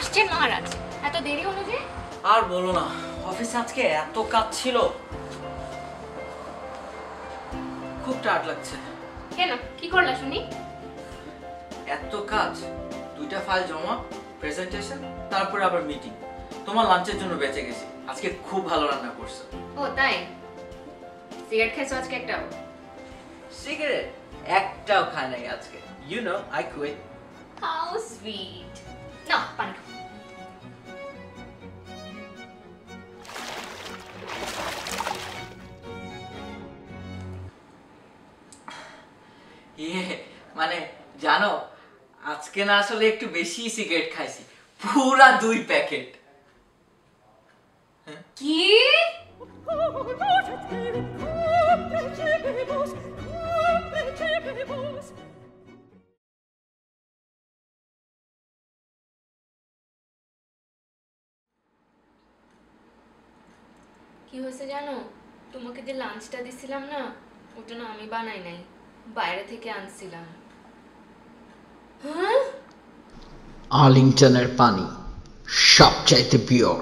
আসছেন মহারাজ, এত দেরি হলো যে? আর বলো না, অফিসে আজকে এত কাজ ছিল, খুব টায়ার্ড লাগছে। কেন, কি করলা শুনি? এত কাজ, 2টা ফাইল জমা, প্রেজেন্টেশন, তারপরে আবার মিটিং। তোমার লাঞ্চের জন্য বেঁচে গেছি, আজকে খুব ভালো রান্না করছো। ও তাই? সিগারেট খাইছো আজকে একটাও? সিগারেট একটাও খাই নাই আজকে। You know I quit. How sweet. না, পানি খাও। ইয়ে মানে জানো, আজকে না আসলে একটু বেশি সিগারেট খাইছি, পুরা 2 প্যাকেট। কি? কি হয়েছে জানো, তোমাকে যে লাঞ্চটা দিছিলাম না, ওটা না আমি বানাই নাই, বাইরে থেকে আনছিলাম। হ্যাঁ, আর্লিংটনের পানি সবচাইতে পিওর।